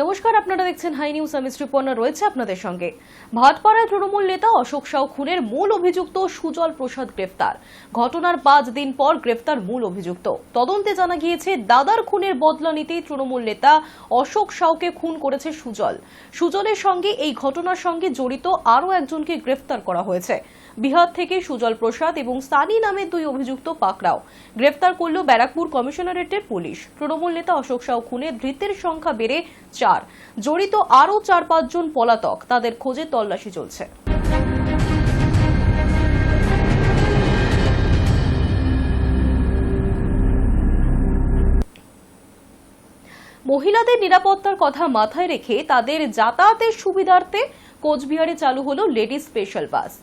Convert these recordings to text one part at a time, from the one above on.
নমস্কার, আপনারা দেখছেন হাই নিউজ। আমি শ্রীপর্ণা রয়েছে আপনাদের সঙ্গে। ভাটপাড়ায় তৃণমূল নেতা অশোক সাউ খুনের মূল অভিযুক্ত সুজল প্রসাদ গ্রেফতার। ঘটনার 5 দিন পর গ্রেফতার মূল অভিযুক্ত। তদন্তে জানা গিয়েছে দাদার খুনের বদলা নিতেই তৃণমূল নেতা অশোক সাউকে খুন করেছে সুজল। সুজলের সঙ্গে এই ঘটনার সঙ্গে জড়িত আরও একজনকে গ্রেফতার করা হয়েছে। বিহার থেকে সুজল প্রসাদ এবং সানি নামের 2 অভিযুক্ত পাকড়াও। গ্রেফতার করল ব্যারাকপুর কমিশনারেটের পুলিশ। তৃণমূল নেতা অশোক সাউ খুনে ধৃতের সংখ্যা বেড়ে 4। জড়িত আরও 4-5 জন পলাতক, তাদের খোঁজে তল্লাশি চলছে। মহিলাদের নিরাপত্তার কথা মাথায় রেখে তাদের যাতায়াতের সুবিধার্থে কোচবিহারে চালু হলো লেডিস স্পেশাল বাস।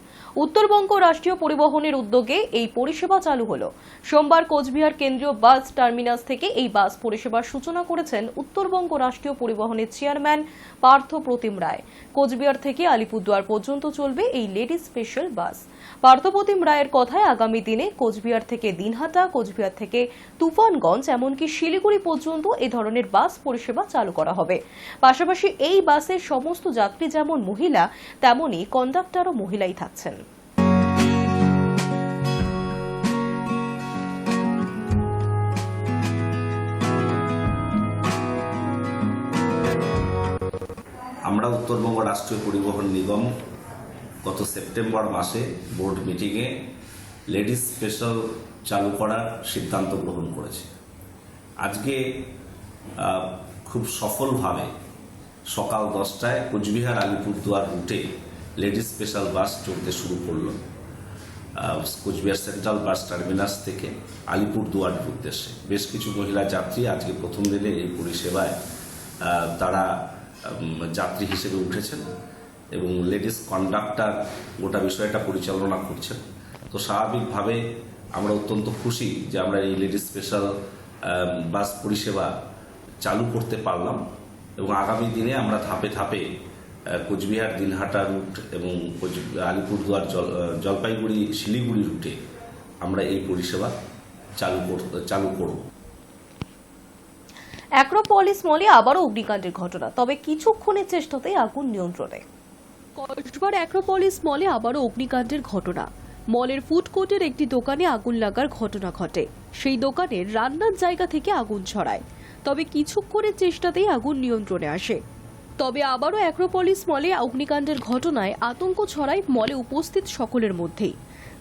উত্তরবঙ্গ রাষ্ট্রীয় পরিবহনের উদ্যোগে এই পরিষেবা চালু হলো। সোমবার কোচবিহার কেন্দ্রীয় বাস টার্মিনাস থেকে এই বাস পরিষেবার সূচনা করেছেন উত্তরবঙ্গ রাষ্ট্রীয় পরিবহনের চেয়ারম্যান পার্থ প্রতিম রায়। কোচবিহার থেকে আলিপুরদুয়ার পর্যন্ত চলবে এই লেডিস স্পেশাল বাস। পার্থ প্রতিম রায়ের কথায় আগামী দিনে কোচবিহার থেকে দিনহাটা, কোচবিহার থেকে তুফানগঞ্জ এমনকি শিলিগুড়ি পর্যন্ত এ ধরনের বাস পরিষেবা চালু করা হবে। পাশাপাশি এই বাসের সমস্ত যাত্রী যেমন মহিলা, তেমনি কন্ডাক্টরও মহিলাই থাকছেন। আমরা উত্তরবঙ্গ রাষ্ট্রীয় পরিবহন নিগম গত সেপ্টেম্বর মাসে বোর্ড মিটিংয়ে লেডিস স্পেশাল চালু করার সিদ্ধান্ত গ্রহণ করেছে। আজকে খুব সফলভাবে সকাল 10টায় কোচবিহার আলিপুরদুয়ার রুটে লেডিস স্পেশাল বাস চলতে শুরু করল। কোচবিহার সেন্ট্রাল বাস টার্মিনাস থেকে আলিপুরদুয়ারের উদ্দেশ্যে বেশ কিছু মহিলা যাত্রী আজকে প্রথম দিনে এই পরিষেবায় তারা যাত্রী হিসেবে উঠেছেন এবং লেডিস কন্ডাক্টর গোটা বিষয়টা পরিচালনা করছেন। তো স্বাভাবিকভাবে আমরা অত্যন্ত খুশি যে আমরা এই লেডিস স্পেশাল বাস পরিষেবা চালু করতে পারলাম এবং আগামী দিনে আমরা ধাপে ধাপে কোচবিহার দিনহাটা রুট এবং আলিপুরদুয়ার জলপাইগুড়ি শিলিগুড়ি রুটে আমরা এই পরিষেবা চালু করব। অ্যাক্রোপলিস মলে আবারও অগ্নিকাণ্ডের ঘটনা, তবে কিছুক্ষণের চেষ্টাতেই আগুন নিয়ন্ত্রণে। কসবার অ্যাক্রোপলিস মলে আবারও অগ্নিকাণ্ডের ঘটনা। মলের ফুড কোর্টের একটি দোকানে আগুন লাগার ঘটনা ঘটে। সেই দোকানের রান্নার জায়গা থেকে আগুন ছড়ায়, তবে কিছুক্ষণের চেষ্টাতেই আগুন নিয়ন্ত্রণে আসে। তবে আবারও অ্যাক্রোপলিস মলে অগ্নিকাণ্ডের ঘটনায় আতঙ্ক ছড়ায় মলে উপস্থিত সকলের মধ্যেই।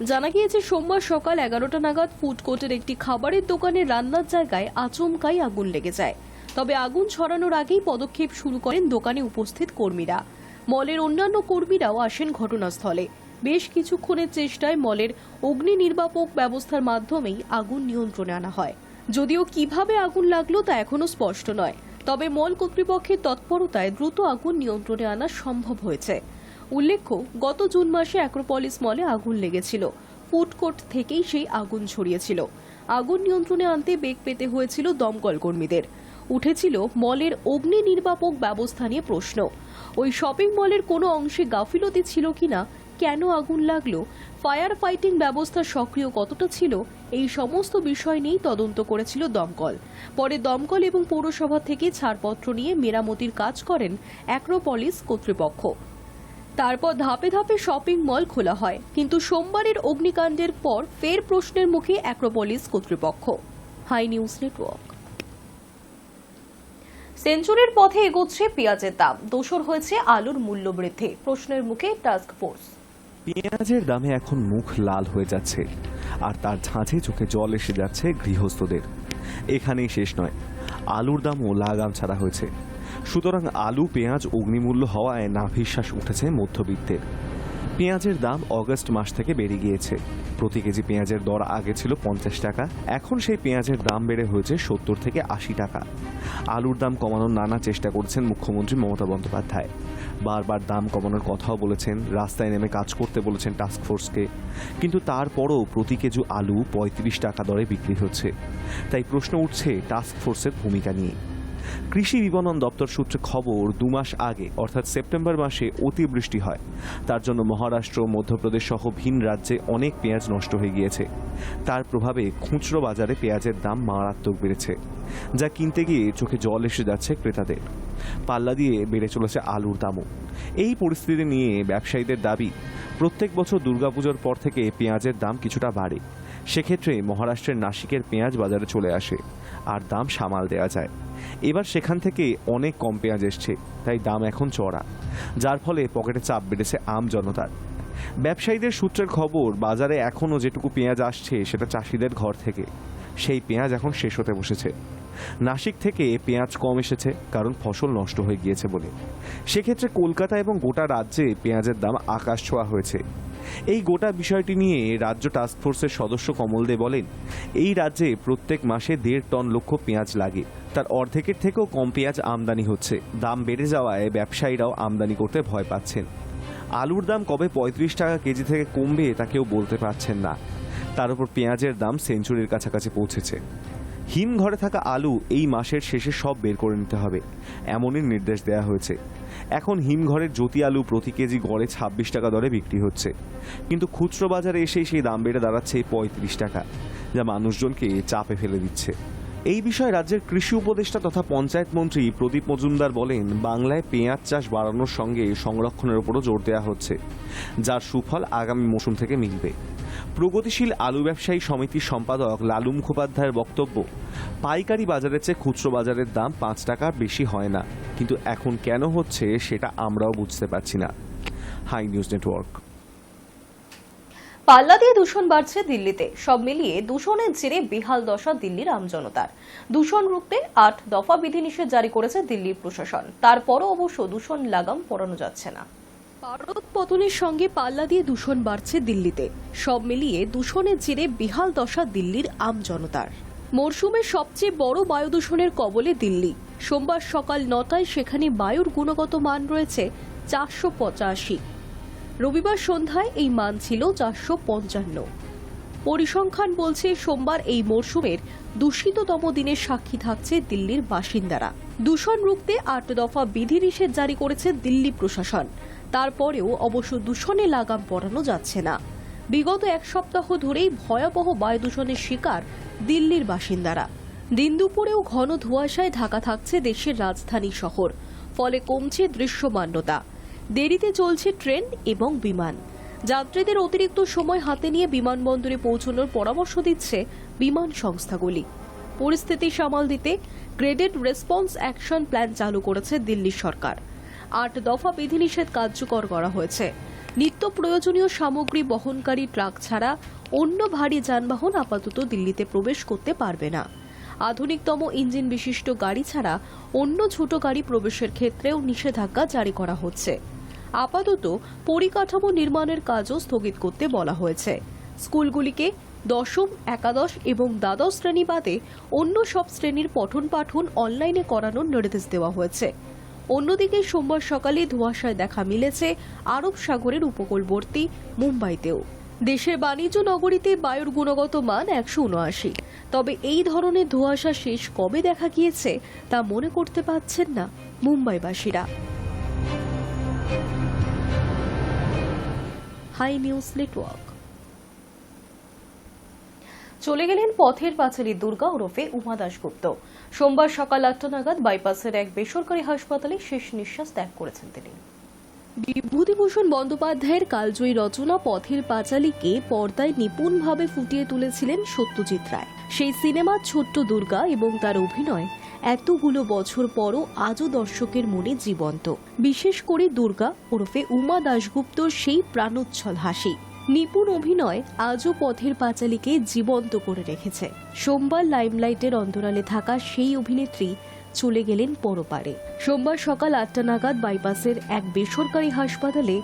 জানা গিয়েছে সোমবার সকাল 11টা নাগাদ ফুড কোর্টের একটি খাবারের দোকানের রান্নার জায়গায় আচমকাই আগুন লেগে যায়। তবে আগুন ছড়ানোর আগেই পদক্ষেপ শুরু করেন দোকানে উপস্থিত কর্মীরা। মলের অন্যান্য কর্মীরাও আসেন ঘটনাস্থলে। বেশ কিছুক্ষণের চেষ্টায় মলের অগ্নি নির্বাপক ব্যবস্থার মাধ্যমেই আগুন নিয়ন্ত্রণে আনা হয়। যদিও কিভাবে আগুন লাগলো তা এখনো স্পষ্ট নয়, তবে মল কর্তৃপক্ষের তৎপরতায় দ্রুত আগুন নিয়ন্ত্রণে আনা সম্ভব হয়েছে। উল্লেখ্য, গত জুন মাসে অ্যাক্রোপলিস মলে আগুন লেগেছিল। ফুড কোর্ট থেকেই সেই আগুন ছড়িয়েছিল। আগুন নিয়ন্ত্রণে আনতে বেগ পেতে হয়েছিল দমকল কর্মীদের। উঠেছিল মলের অগ্নি নির্বাপক ব্যবস্থা নিয়ে প্রশ্ন। ওই শপিং মলের কোনো অংশে গাফিলতি ছিল কিনা, কেন আগুন লাগলো, ফায়ার ফাইটিং ব্যবস্থা সক্রিয় কতটা ছিল, এই সমস্ত বিষয় নিয়েই তদন্ত করেছিল দমকল। পরে দমকল এবং পৌরসভা থেকে ছাড়পত্র নিয়ে মেরামতির কাজ করেন অ্যাক্রোপলিস কর্তৃপক্ষ। তারপর ধাপে ধাপে শপিং মল খোলা হয়, কিন্তু সোমবারের অগ্নিকাণ্ডের পর ফের প্রশ্নের মুখে অ্যাক্রোপলিস কর্তৃপক্ষ। High news network. সেঞ্চুরির পথে এগোচ্ছে পেঁয়াজের দাম। দোসর হয়েছে আলুর মূল্য বৃদ্ধি। প্রশ্নের মুখে টাস্ক ফোর্স। পেঁয়াজের দামে এখন মুখ লাল হয়ে যাচ্ছে, আর তার ঝাঁঝে চোখে জল এসে যাচ্ছে গৃহস্থদের। এখানেই শেষ নয়, আলুর দামও লাগাম ছাড়া হয়েছে। সুতরাং আলু পেঁয়াজ অগ্নিমূল্য হওয়ায় নাভিশ্বাস উঠেছে মধ্যবিত্তের। পেঁয়াজের দাম অগস্ট মাস থেকে বেড়ে গিয়েছে। প্রতি কেজি পেঁয়াজের দর আগে ছিল 50 টাকা, এখন সেই পেঁয়াজের দাম বেড়ে হয়েছে 70 থেকে 80 টাকা। আলুর দাম কমানোর নানা চেষ্টা করছেন মুখ্যমন্ত্রী মমতা বন্দ্যোপাধ্যায়। বারবার দাম কমানোর কথাও বলেছেন, রাস্তায় নেমে কাজ করতে বলেছেন টাস্কফোর্সকে। কিন্তু তারপরও প্রতি কেজি আলু 35 টাকা দরে বিক্রি হচ্ছে। তাই প্রশ্ন উঠছে টাস্কফোর্সের ভূমিকা নিয়ে। কৃষি বিপণন দপ্তর সূত্রে খবর 2 মাস আগে অর্থাৎ সেপ্টেম্বর মাসে অতিবৃষ্টি হয়। তার জন্য মহারাষ্ট্র, মধ্যপ্রদেশ সহ ভিন রাজ্যে অনেক পেঁয়াজ নষ্ট হয়ে গিয়েছে। তার প্রভাবে খুচরো বাজারে পেঁয়াজের দাম মারাত্মক বেড়েছে, যা কিনতে গিয়ে চোখে জল এসে যাচ্ছে ক্রেতাদের। পাল্লা দিয়ে বেড়ে চলেছে আলুর দামও। এই পরিস্থিতি নিয়ে ব্যবসায়ীদের দাবি, প্রত্যেক বছর দুর্গাপুজোর পর থেকে পেঁয়াজের দাম কিছুটা বাড়ে। সেক্ষেত্রে মহারাষ্ট্রের নাসিকের পেঁয়াজ বাজারে চলে আসে আর দাম সামাল দেওয়া যায়। এবার সেখান থেকে অনেক কম পেঁয়াজ এসছে, তাই দাম এখন চড়া, যার ফলে পকেটে চাপ বেড়েছে আম জনতার। ব্যবসায়ীদের সূত্রের খবর, বাজারে এখনও যেটুকু পেঁয়াজ আসছে সেটা চাষিদের ঘর থেকে। সেই পেঁয়াজ এখন শেষ হতে বসেছে। নাসিক থেকে পেঁয়াজ কম এসেছে কারণ ফসল নষ্ট হয়ে গিয়েছে বলে। সেক্ষেত্রে কলকাতা এবং গোটা রাজ্যে পেঁয়াজের দাম আকাশ ছোঁয়া হয়েছে। এই গোটা বিষয়টি নিয়ে রাজ্য টাস্কফোর্সের সদস্য কমল দে বলেন, এই রাজ্যে প্রত্যেক মাসে 1.5 টন লক্ষ্য পেঁয়াজ লাগে। তার অর্ধেকের থেকেও কম পেঁয়াজ আমদানি হচ্ছে। দাম বেড়ে যাওয়ায় ব্যবসায়ীরাও আমদানি করতে ভয় পাচ্ছেন। আলুর দাম কবে 35 টাকা কেজি থেকে কমবে তা কেউ বলতে পারছেন না। তার উপর পেঁয়াজের দাম সেঞ্চুরির কাছাকাছি পৌঁছেছে। হিমঘরে থাকা আলু এই মাসের শেষে সব বের করে নিতে হবে, এমনই নির্দেশ দেওয়া হয়েছে। এখন হিমঘরের জ্যোতি আলু প্রতি কেজি গড়ে 26 টাকা দরে বিক্রি হচ্ছে, কিন্তু খুচরো বাজারে এসেই সেই দাম বেড়ে দাঁড়াচ্ছে 35 টাকা, যা মানুষজনকে চাপে ফেলে দিচ্ছে। এই বিষয়ে রাজ্যের কৃষি উপদেষ্টা তথা পঞ্চায়েত মন্ত্রী প্রদীপ মজুমদার বলেন, বাংলায় পেঁয়াজ চাষ বাড়ানোর সঙ্গে সংরক্ষণের উপরও জোর দেওয়া হচ্ছে, যার সুফল আগামী মৌসুম থেকে মিলবে। প্রগতিশীল আলু ব্যবসায়ী সমিতির সম্পাদক লালু মুখোপাধ্যায়ের বক্তব্য, পাইকারি বাজারের চেয়ে খুচরো বাজারের দাম 5 টাকা বেশি হয় না, কিন্তু এখন কেন হচ্ছে সেটা আমরাও বুঝতে পারছি না। High news Network. পাল্লা দিয়ে দূষণ বাড়ছে দিল্লিতে। সব মিলিয়ে দূষণের জেরে বেহাল দশা দিল্লির আমজনতার। দূষণ রুখতে 8 দফা বিধিনিষেধ জারি করেছে দিল্লির প্রশাসন। তারপরও অবশ্য দূষণ লাগাম পরানো যাচ্ছে না। ভারত পতনের সঙ্গে পাল্লা দিয়ে দূষণ বাড়ছে দিল্লিতে। সব মিলিয়ে দূষণের জেরে বেহাল দশা দিল্লির আমজনতার। মরশুমের সবচেয়ে বড় বায়ু দূষণের কবলে দিল্লি। সোমবার সকাল 9টায় সেখানে বায়ুর গুণগত মান রয়েছে 485। রবিবার সন্ধ্যায় এই মান ছিল 455। পরিসংখ্যান বলছে সোমবার এই মরশুমের দূষিততম দিনের সাক্ষী থাকছে দিল্লির বাসিন্দারা। দূষণ রুখতে 8 দফা বিধিনিষেধ জারি করেছে দিল্লি প্রশাসন। তারপরেও অবশ্য দূষণে লাগাম পরানো যাচ্ছে না। বিগত 1 সপ্তাহ ধরেই ভয়াবহ বায়ু দূষণের শিকার দিল্লির বাসিন্দারা। দিন দুপুরেও ঘন ধোঁয়াশায় ঢাকা থাকছে দেশের রাজধানী শহর, ফলে কমছে দৃশ্যমানতা। দেরিতে চলছে ট্রেন এবং বিমান। যাত্রীদের অতিরিক্ত সময় হাতে নিয়ে বিমানবন্দরে পৌঁছানোর পরামর্শ দিচ্ছে বিমান সংস্থাগুলি। পরিস্থিতি সামাল দিতে গ্রেডেড রেসপন্স অ্যাকশন প্ল্যান চালু করেছে দিল্লি সরকার। 8 দফা বিধিনিষেধ কার্যকর করা হয়েছে। নিত্য প্রয়োজনীয় সামগ্রী বহনকারী ট্রাক ছাড়া অন্য ভারী যানবাহন আপাতত দিল্লিতে প্রবেশ করতে পারবে না। আধুনিকতম ইঞ্জিন বিশিষ্ট গাড়ি ছাড়া অন্য ছোট গাড়ি প্রবেশের ক্ষেত্রেও নিষেধাজ্ঞা জারি করা হচ্ছে। আপাতত পরিকাঠামো নির্মাণের কাজও স্থগিত করতে বলা হয়েছে। স্কুলগুলিকে 10ম, একাদশ এবং দ্বাদশ শ্রেণী বাদে অন্য সব শ্রেণীর পঠন পাঠন অনলাইনে করানোর নির্দেশ দেওয়া হয়েছে। অন্যদিকে সোমবার সকালে ধোঁয়াশায় দেখা মিলেছে আরব সাগরের উপকূলবর্তী মুম্বাইতেও। দেশের বাণিজ্য নগরীতে বায়ুর গুণগত মান 179। তবে এই ধরনের ধোঁয়াশা শেষ কবে দেখা গিয়েছে তা মনে করতে পারছেন না মুম্বাইবাসীরা। High news network. চলে গেলেন পথের পাঁচালী দুর্গা ওরফে উমা দাশগুপ্ত। সোমবার সকাল 8টা নাগাদ বাইপাসের এক বেসরকারি হাসপাতালে শেষ নিঃশ্বাস ত্যাগ করেছেন তিনি। বিভূতিভূষণ বন্দ্যোপাধ্যায়ের কালজয়ী রচনা পথের পাঁচালীকে পর্দায় নিপুণভাবে ফুটিয়ে তুলেছিলেন সত্যজিৎ রায়। সেই সিনেমার ছোট্ট দুর্গা এবং তার অভিনয় এতগুলো বছর পরও আজও দর্শকের মনে জীবন্ত। বিশেষ করে দুর্গা ওরফে উমা দাশগুপ্তর সেই প্রাণোচ্ছল হাসি, নিপুণ অভিনয় আজও পথের পাঁচালীকে জীবন্ত করে রেখেছে। সোমবার লাইমলাইটের অন্তরালে থাকা সেই অভিনেত্রী চলে গেলেন পরপারে। সোমবার সকাল 8টা নাগাদ বাইপাসের এক বেসরকারি হাসপাতালে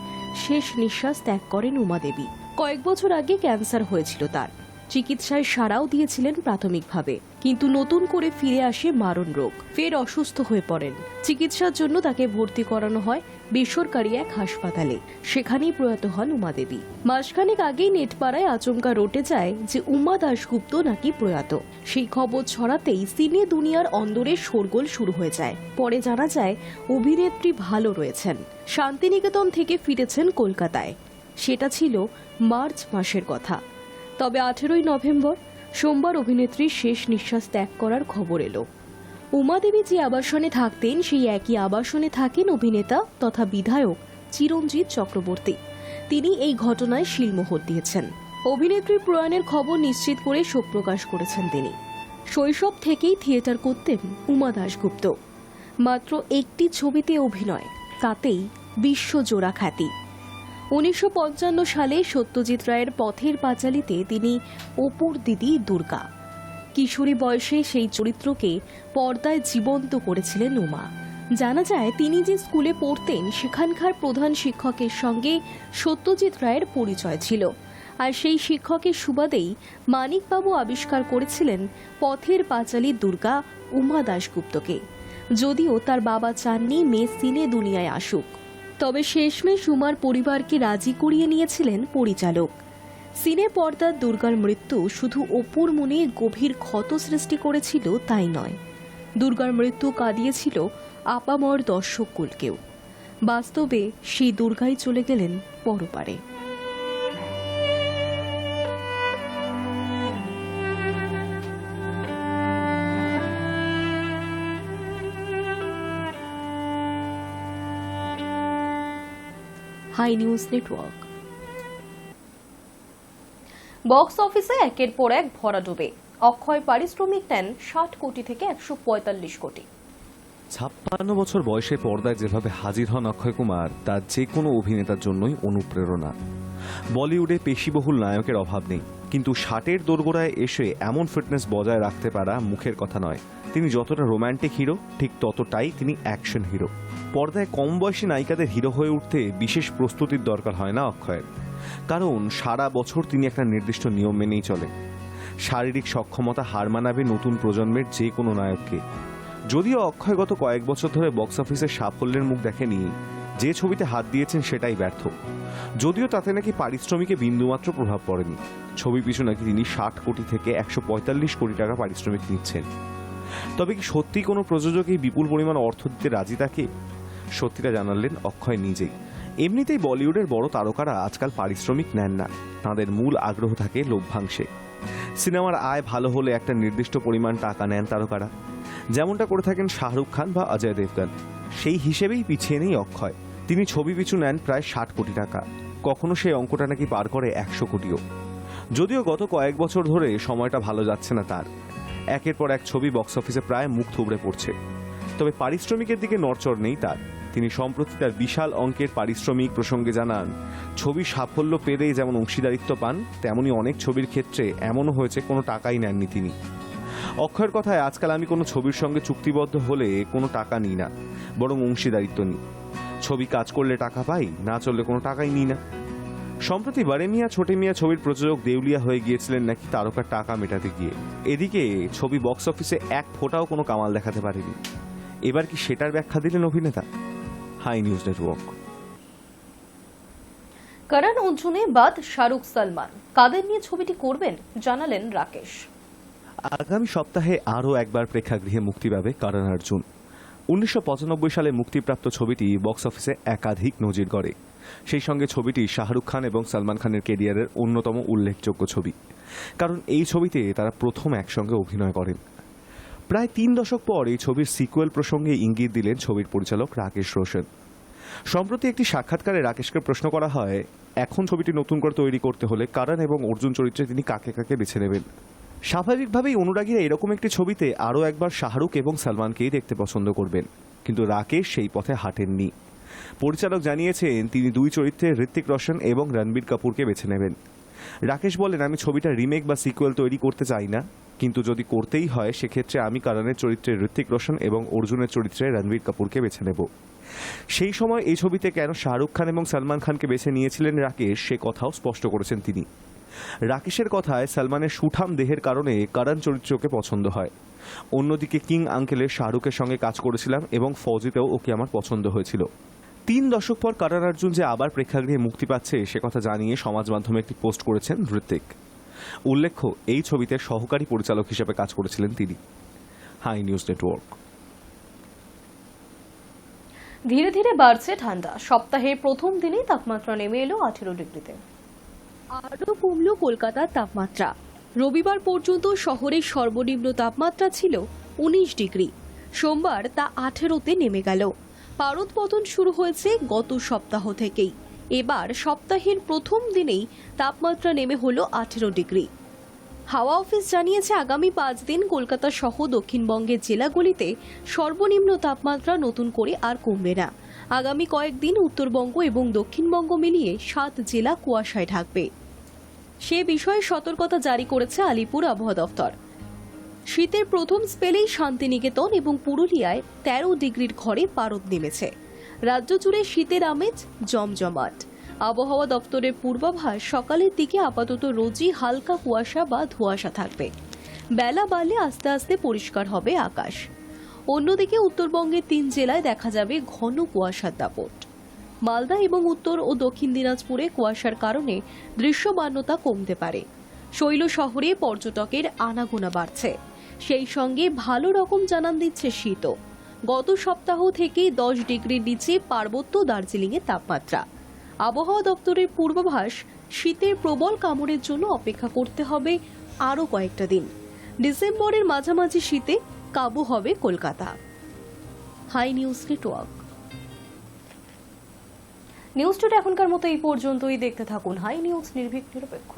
শেষ নিঃশ্বাস ত্যাগ করেন উমা দেবী। কয়েক বছর আগে ক্যান্সার হয়েছিল তার। চিকিৎসায় সারাও দিয়েছিলেন প্রাথমিকভাবে, কিন্তু নতুন করে ফিরে আসে মারণ রোগ। ফের অসুস্থ হয়ে পড়েন। চিকিৎসার জন্য তাকে ভর্তি করানো হয় বেসরকারি এক হাসপাতালে। সেখানেই প্রয়াত হন উমা দেবী। মাসখানেক আগেই নেটপাড়ায় আচমকা রটে যায় যে উমা দাশগুপ্ত নাকি প্রয়াত। সেই খবর ছড়াতেই সিনে দুনিয়ার অন্দরে শোরগোল শুরু হয়ে যায়। পরে জানা যায় অভিনেত্রী ভালো রয়েছেন, শান্তিনিকেতন থেকে ফিরেছেন কলকাতায়। সেটা ছিল মার্চ মাসের কথা। তবে 18ই নভেম্বর সোমবার অভিনেত্রীর শেষ নিঃশ্বাস ত্যাগ করার খবর এলো। উমা দেবী যে আবাসনে থাকতেন সেই একই আবাসনে থাকেন অভিনেতা তথা বিধায়ক চিরঞ্জিত চক্রবর্তী। তিনি এই ঘটনায় শিলমোহর দিয়েছেন। অভিনেত্রীর প্রয়াণের খবর নিশ্চিত করে শোক প্রকাশ করেছেন তিনি। শৈশব থেকেই থিয়েটার করতেন উমা দাশগুপ্ত। মাত্র একটি ছবিতে অভিনয়, তাতেই বিশ্বজোড়া খ্যাতি। 1955 সালে সত্যজিৎ রায়ের পথের পাঁচালীতে তিনি অপুর দিদি দুর্গা। কিশোরী বয়সে সেই চরিত্রকে পর্দায় জীবন্ত করেছিলেন উমা। জানা যায় তিনি যে স্কুলে পড়তেন সেখানকার প্রধান শিক্ষকের সঙ্গে সত্যজিৎ রায়ের পরিচয় ছিল, আর সেই শিক্ষকের সুবাদেই মানিকবাবু আবিষ্কার করেছিলেন পথের পাঁচালী দুর্গা উমা দাশগুপ্তকে। যদিও তার বাবা চাননি মেয়ে সিনে দুনিয়ায় আসুক, তবে শেষমেশ উমার পরিবারকে রাজি করিয়ে নিয়েছিলেন পরিচালক। সিনে পর্দার দুর্গার মৃত্যু শুধু অপুর মনে গভীর ক্ষত সৃষ্টি করেছিল তাই নয়, দুর্গার মৃত্যু কাঁদিয়েছিল আপামর দর্শককুলকেও। বাস্তবে সেই দুর্গাই চলে গেলেন পরপারে। Hi news network. বক্স অফিসে একের পর এক ভরাডুবে। অক্ষয় পারিশ্রমিক নেন 60 কোটি থেকে 145 কোটি। 56 বছর বয়সে পর্দায় যেভাবে হাজির হন অক্ষয় কুমার, তার যে কোনো অভিনেতার জন্যই অনুপ্রেরণা। বলিউডে পেশিবহুল নায়কের অভাব নেই, কিন্তু 60-এর দোরগোড়ায় এসে এমন ফিটনেস বজায় রাখতে পারা মুখের কথা নয়। তিনি যতটা রোম্যান্টিক হিরো, ঠিক ততটাই তিনি অ্যাকশন হিরো। পর্দায় কম বয়সী নায়িকাদের হিরো হয়ে উঠতে বিশেষ প্রস্তুতির দরকার হয় না অক্ষয়ের, কারণ সারা বছর তিনি একটা নির্দিষ্ট নিয়ম মেনেই চলেন। শারীরিক সক্ষমতা হার মানাবে নতুন প্রজন্মের যে কোনো নায়ককে। যদিও অক্ষয় গত কয়েক বছর ধরে বক্স অফিসের সাফল্যের মুখ দেখেনি, যে ছবিতে হাত দিয়েছেন সেটাই ব্যর্থ। যদিও তাতে নাকি পারিশ্রমিকে বিন্দুমাত্র প্রভাব পড়েনি। ছবি পিছু নাকি তিনি 60 কোটি থেকে 145 কোটি টাকা পারিশ্রমিক নিচ্ছেন। তবে কি সত্যি কোনো প্রযোজক এই বিপুল পরিমাণ অর্থ দিতে রাজি তাকে? সত্যিটা জানালেন অক্ষয় নিজেই। এমনিতেই বলিউডের বড় তারকারা আজকাল পারিশ্রমিক নেন না, তাঁদের মূল আগ্রহ থাকে লভ্যাংশে। সিনেমার আয় ভালো হলে একটা নির্দিষ্ট পরিমাণ টাকা নেন তারকারা, যেমনটা করে থাকেন শাহরুখ খান বা অজয় দেবগন। সেই হিসেবেই পিছিয়ে নেই অক্ষয়। তিনি ছবি পিছু নেন প্রায় 60 কোটি টাকা, কখনো সেই অঙ্কটা নাকি পার করে 100 কোটিও। যদিও গত কয়েক বছর ধরে সময়টা ভালো যাচ্ছে না তার। একের পর এক ছবি বক্স অফিসে প্রায় মুখ থুবড়ে পড়ছে, তবে পারিশ্রমিকের দিকে নড়চড় নেই তার। তিনি সম্প্রতি তার বিশাল অঙ্কের পারিশ্রমিক প্রসঙ্গে জানান, ছবির সাফল্য পেলেই যেমন অংশীদারিত্ব পান, তেমনি অনেক ছবির ক্ষেত্রে এমনও হয়েছে কোনো টাকাই নেননি তিনি। অক্ষয়ের কথায়, আজকাল আমি কোনো ছবির সঙ্গে চুক্তিবদ্ধ হলে কোনো টাকা নিই না, বরং অংশীদারিত্ব নিই। ছবি কাজ করলে টাকা পাই, না চললে কোনো টাকাই নিই না। সম্প্রতি বারে মিয়া ছোটে মিয়া ছবির প্রযোজক দেউলিয়া হয়ে গিয়েছিলেন নাকি তারকার টাকা মেটাতে গিয়ে। এদিকে ছবি বক্স অফিসে এক ফোঁটাও কোনো কামাল দেখাতে পারেনি। এবার কি সেটার ব্যাখ্যা দিলেন অভিনেতা? Hi news network. করণ অর্জুনে বাদ শাহরুখ সালমান, কাদের নিয়ে ছবিটি করবেন জানালেন রাকেশ। আগামী সপ্তাহে আরও একবার প্রেক্ষাগৃহে মুক্তি পাবে করণ অর্জুন। 1995 সালে মুক্তিপ্রাপ্ত ছবিটি বক্স অফিসে একাধিক নজির গড়ে। সেই সঙ্গে ছবিটি শাহরুখ খান এবং সালমান খানের ক্যারিয়ারের অন্যতম উল্লেখযোগ্য ছবি, কারণ এই ছবিতে তারা প্রথম একসঙ্গে অভিনয় করেন। প্রায় 3 দশক পর এই ছবির সিকুয়েল প্রসঙ্গে ইঙ্গিত দিলেন ছবির পরিচালক রাকেশ রোশন। সম্প্রতি একটি সাক্ষাৎকারে রাকেশকে প্রশ্ন করা হয়, এখন ছবিটি নতুন করে তৈরি করতে হলে করণ এবং অর্জুন চরিত্রে তিনি কাকে কাকে বেছে নেবেন। স্বাভাবিকভাবেই অনুরাগীরা এরকম একটি ছবিতে আরও একবার শাহরুখ এবং সালমানকেই দেখতে পছন্দ করবেন, কিন্তু রাকেশ সেই পথে হাঁটেননি। পরিচালক জানিয়েছেন তিনি 2 চরিত্রে ঋত্বিক রোশন এবং রণবীর কাপুরকে বেছে নেবেন। রাকেশ বলেন, আমি ছবিটা রিমেক বা সিকুয়েল তৈরি করতে চাই না, কিন্তু যদি করতেই হয় সেক্ষেত্রে আমি করণের চরিত্রে ঋত্বিক রোশন এবং অর্জুনের চরিত্রে রণবীর কাপুরকে বেছে নেব। সেই সময় এই ছবিতে কেন শাহরুখ খান এবং সালমান খানকে বেছে নিয়েছিলেন রাকেশ, সে কথাও স্পষ্ট করেছেন তিনি। রাকেশের কথায় সালমানের সুঠাম দেহের কারণে করণ চরিত্রকে পছন্দ হয়। অন্যদিকে কিং আঙ্কেলের শাহরুখের সঙ্গে কাজ করেছিলাম এবং ফৌজিতেও ওকে আমার পছন্দ হয়েছিল। 3 দশক পর করণ অর্জুন যে আবার প্রেক্ষাগৃহে মুক্তি পাচ্ছে সে কথা জানিয়ে সমাজ মাধ্যমে একটি পোস্ট করেছেন ঋত্বিক। উল্লেখ্য, এই ছবিতে সহকারী পরিচালক হিসেবে কাজ করেছিলেন তিনি। High news Network. ধীরে ধীরে বাড়ছে ঠান্ডা। সপ্তাহের প্রথম দিনেই তাপমাত্রা নেমে এলো 18 ডিগ্রিতে। আরও কমল কলকাতার তাপমাত্রা। রবিবার পর্যন্ত শহরের সর্বনিম্ন তাপমাত্রা ছিল 19 ডিগ্রি। সোমবার তা 18তে নেমে গেল। পারদ পতন শুরু হয়েছে গত সপ্তাহ থেকেই। এবার সপ্তাহের প্রথম দিনেই তাপমাত্রা নেমে হলো 18 ডিগ্রি। হাওয়া অফিস জানিয়েছে আগামী 5 দিন কলকাতা সহ দক্ষিণবঙ্গের জেলাগুলিতে সর্বনিম্ন তাপমাত্রা নতুন করে আর কমবে না। আগামী কয়েকদিন উত্তরবঙ্গ এবং দক্ষিণবঙ্গ মিলিয়ে 7 জেলা কুয়াশায় ঢাকবে। সে বিষয়ে সতর্কতা জারি করেছে আলিপুর আবহাওয়া দফতর। শীতের প্রথম স্পেলেই শান্তিনিকেতন এবং পুরুলিয়ায় 13 ডিগ্রির ঘরে পারদ নেমেছে। রাজ্য জুড়ে শীতের আমেজ জমজমাট। আবহাওয়া দপ্তরের পূর্বাভাস সকালের দিকে আপাতত রোজই হালকা কুয়াশা বা ধোঁয়াশা থাকবে। বেলা বাড়লে আস্তে আস্তে পরিষ্কার হবে আকাশ। অন্যদিকে উত্তরবঙ্গের 3 জেলায় দেখা যাবে ঘন কুয়াশার দাপট। মালদা এবং উত্তর ও দক্ষিণ দিনাজপুরে কুয়াশার কারণে দৃশ্যমানতা কমতে পারে। শৈল শহরে পর্যটকের আনাগোনা বাড়ছে। সেই সঙ্গে ভালো রকম জানান দিচ্ছে শীতও। গত সপ্তাহ থেকে 10 ডিগ্রির নিচে পার্বত্য দার্জিলিংয়ের তাপমাত্রা। আবহাওয়া দপ্তরের পূর্বাভাস, শীতের প্রবল কামড়ের জন্য অপেক্ষা করতে হবে আরও কয়েকটা দিন। ডিসেম্বরের মাঝামাঝি শীতে কাবু হবে কলকাতা। High news Network. News Today এখনকার মতো এই পর্যন্তই। দেখতে থাকুন হাই নিউজ, নির্ভীক নিরপেক্ষ।